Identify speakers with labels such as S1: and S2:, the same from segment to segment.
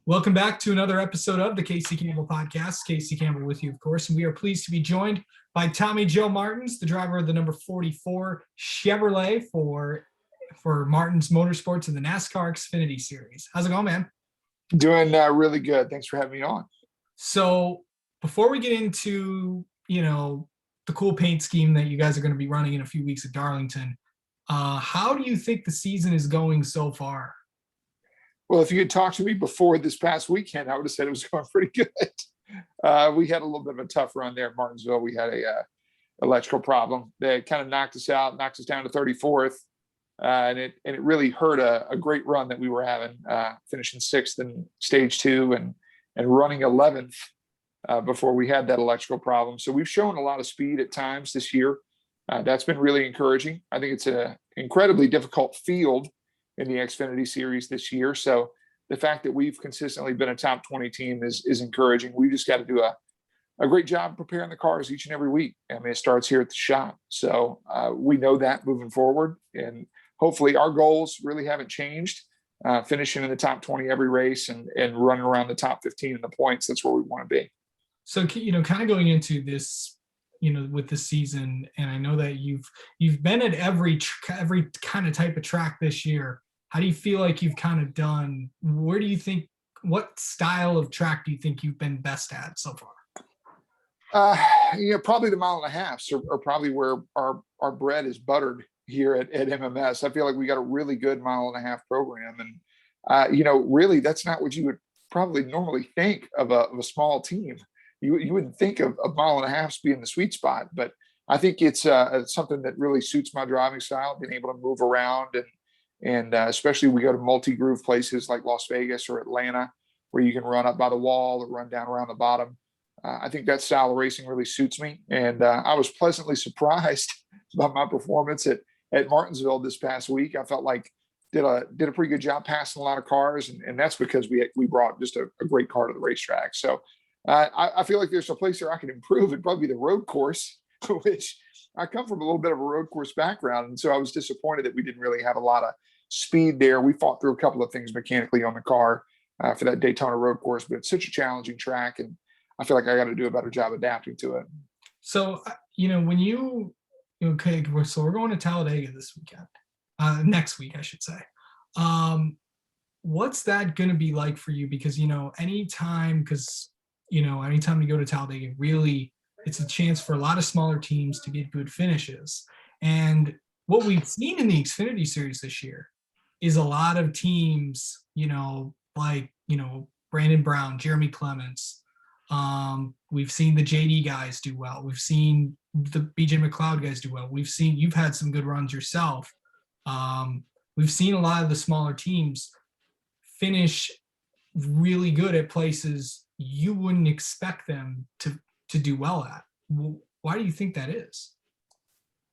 S1: Welcome back to another episode of the Casey Campbell Podcast. Casey Campbell with you, of course, and we are pleased to be joined by Tommy Joe Martins, the driver of the number 44 Chevrolet for Martins Motorsports in the NASCAR Xfinity Series. How's it going, man?
S2: Doing really good. Thanks for having me on.
S1: So before we get into, the cool paint scheme that you guys are going to be running in a few weeks at Darlington, how do you think the season is going so far?
S2: Well, if you had talked to me before this past weekend, I would have said it was going pretty good. We had a little bit of a tough run there at Martinsville. We had a electrical problem that kind of knocked us down to 34th. And it really hurt a great run that we were having, finishing 6th in stage 2 and running 11th before we had that electrical problem. So we've shown a lot of speed at times this year. That's been really encouraging. I think it's an incredibly difficult field in the Xfinity Series this year. So the fact that we've consistently been a top 20 team is encouraging. We just got to do a great job preparing the cars each and every week. I mean, it starts here at the shop. So we know that moving forward. And hopefully our goals really haven't changed, finishing in the top 20 every race and running around the top 15 in the points. That's where we want to be.
S1: So, kind of going into this, with the season, and I know that you've been at every kind of type of track this year. How do you feel like you've kind of done? What style of track do you think you've been best at so far?
S2: Probably the 1.5 miles are probably where our bread is buttered here at MMS. I feel like we got a really good 1.5 mile program. And, really that's not what you would probably normally think of a small team. You wouldn't think of 1.5 miles being the sweet spot, but I think it's something that really suits my driving style, being able to move around and especially we go to multi-groove places like Las Vegas or Atlanta, where you can run up by the wall or run down around the bottom. I think that style of racing really suits me. And I was pleasantly surprised by my performance at Martinsville this past week. I felt like did a pretty good job passing a lot of cars. And that's because we brought just a great car to the racetrack. So I feel like there's a place where I can improve. It'd probably be the road course, which I come from a little bit of a road course background. And so I was disappointed that we didn't really have a lot of speed there. We fought through a couple of things mechanically on the car for that Daytona road course, but it's such a challenging track. And I feel like I got to do a better job adapting to it.
S1: So, when so we're going to Talladega this weekend, next week, I should say. What's that going to be like for you? Because, anytime you go to Talladega, really, it's a chance for a lot of smaller teams to get good finishes. And what we've seen in the Xfinity Series this year is a lot of teams, like Brandon Brown, Jeremy Clements. We've seen the JD guys do well. We've seen the BJ McLeod guys do well. You've had some good runs yourself. We've seen a lot of the smaller teams finish really good at places you wouldn't expect them to do well at. Why do you think that is?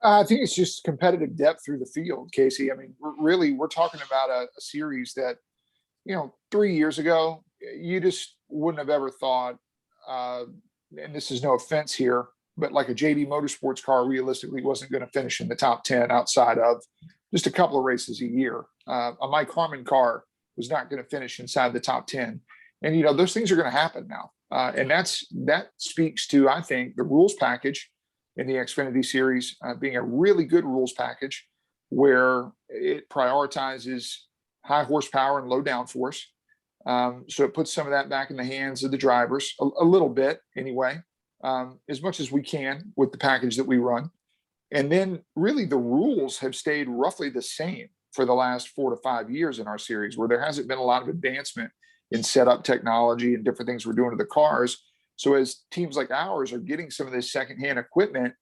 S2: I think it's just competitive depth through the field, Casey. I mean, we're talking about a series that, 3 years ago, you just wouldn't have ever thought, and this is no offense here, but like a JD Motorsports car realistically wasn't going to finish in the top 10 outside of just a couple of races a year. A Mike Harmon car was not going to finish inside the top 10. And, those things are going to happen now. And that speaks to, I think, the rules package in the Xfinity Series being a really good rules package where it prioritizes high horsepower and low downforce. So it puts some of that back in the hands of the drivers a little bit anyway, as much as we can with the package that we run. And then really the rules have stayed roughly the same for the last 4 to 5 years in our series, where there hasn't been a lot of advancement in setup technology and different things we're doing to the cars. So as teams like ours are getting some of this secondhand equipment,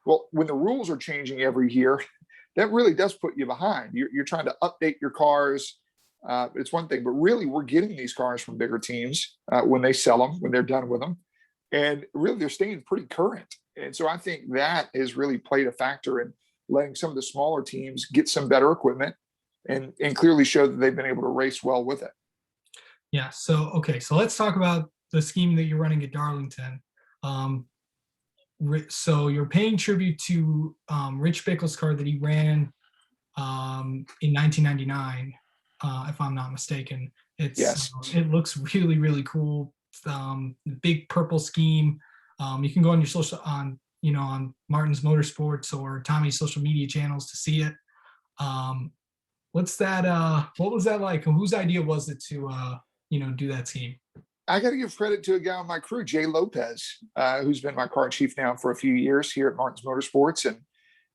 S2: well, when the rules are changing every year, that really does put you behind. You're trying to update your cars. It's one thing, but really we're getting these cars from bigger teams when they sell them, when they're done with them. And really they're staying pretty current. And so I think that has really played a factor in letting some of the smaller teams get some better equipment and clearly show that they've been able to race well with it.
S1: Yeah. So let's talk about the scheme that you're running at Darlington. So you're paying tribute to Rich Bickle's car that he ran in 1999, if I'm not mistaken. It's
S2: Yes.
S1: it looks really really cool. Big purple scheme. You can go on your social on on Martin's Motorsports or Tommy's social media channels to see it. Um, what's that? What was that like? Whose idea was it to do that scheme?
S2: I got to give credit to a guy on my crew, Jay Lopez, who's been my car chief now for a few years here at Martin's Motorsports. And,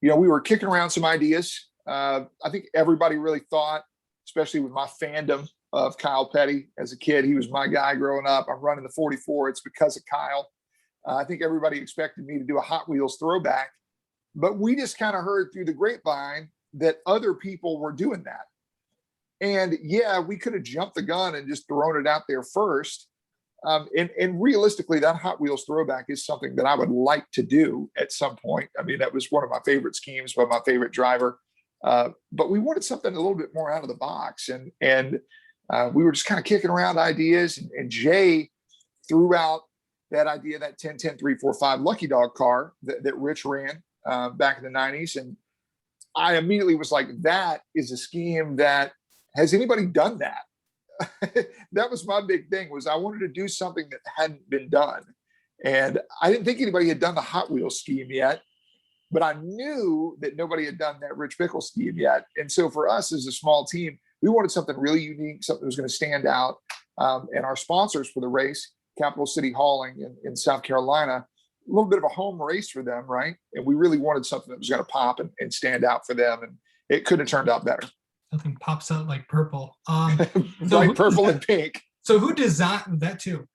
S2: we were kicking around some ideas. I think everybody really thought, especially with my fandom of Kyle Petty as a kid, he was my guy growing up. I'm running the 44. It's because of Kyle. I think everybody expected me to do a Hot Wheels throwback, but we just kind of heard through the grapevine that other people were doing that. And yeah, we could have jumped the gun and just thrown it out there first. And realistically, that Hot Wheels throwback is something that I would like to do at some point. I mean, that was one of my favorite schemes by my favorite driver. But we wanted something a little bit more out of the box. And we were just kind of kicking around ideas. And Jay threw out that idea, that 10-10-3-4-5 Lucky Dog car that Rich ran back in the 90s. And I immediately was like, that is a scheme that, has anybody done that? That was my big thing, was I wanted to do something that hadn't been done. And I didn't think anybody had done the Hot Wheels scheme yet, but I knew that nobody had done that Rich Bickle scheme yet. And so for us as a small team, we wanted something really unique, something that was going to stand out. And our sponsors for the race, Capital City Hauling in South Carolina, a little bit of a home race for them, right? And we really wanted something that was going to pop and stand out for them. And it couldn't have turned out better.
S1: Nothing pops out like purple.
S2: Right, purple and pink.
S1: So who designed that too?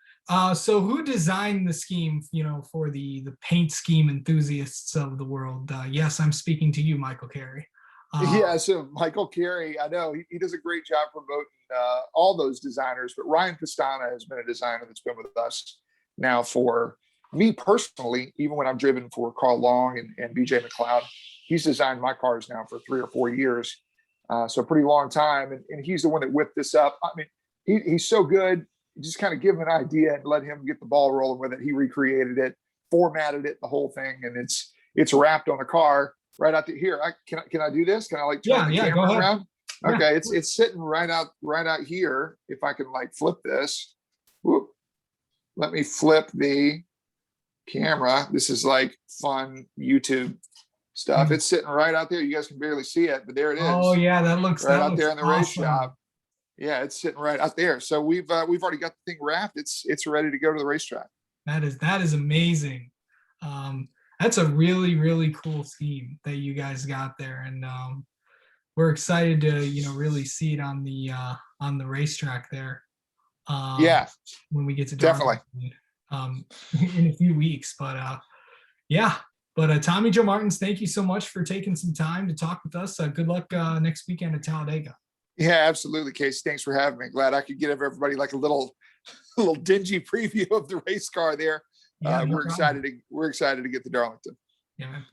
S1: So who designed the scheme, for the paint scheme enthusiasts of the world? Yes, I'm speaking to you, Michael Carey.
S2: Yeah, so Michael Carey, I know he does a great job promoting all those designers, but Ryan Pastana has been a designer that's been with us now for me personally, even when I've driven for Carl Long and BJ McLeod. He's designed my cars now for 3 or 4 years. So a pretty long time. And he's the one that whipped this up. I mean, he's so good. You just kind of give him an idea and let him get the ball rolling with it. He recreated it, formatted it, the whole thing. And it's wrapped on a car right out here. Can I do this? Can I turn the camera around?
S1: Yeah.
S2: Okay. It's sitting right out here. If I can flip this, whoop, let me flip the camera. This is fun YouTube stuff. It's sitting right out there. You guys can barely see it, but there it is.
S1: Oh yeah, that looks
S2: right
S1: that
S2: out
S1: looks
S2: there in the
S1: awesome.
S2: race shop. Yeah, it's sitting right out there. So we've already got the thing wrapped. It's ready to go to the racetrack.
S1: That is amazing. That's a really really cool scheme that you guys got there, and we're excited to really see it on the racetrack there.
S2: Yeah,
S1: when we get to
S2: definitely
S1: in a few weeks, but yeah. But Tommy Joe Martins, thank you so much for taking some time to talk with us. Good luck next weekend at Talladega.
S2: Yeah, absolutely, Casey. Thanks for having me. Glad I could give everybody a little dingy preview of the race car there.
S1: Yeah,
S2: we're excited to get to Darlington.
S1: Yeah, man.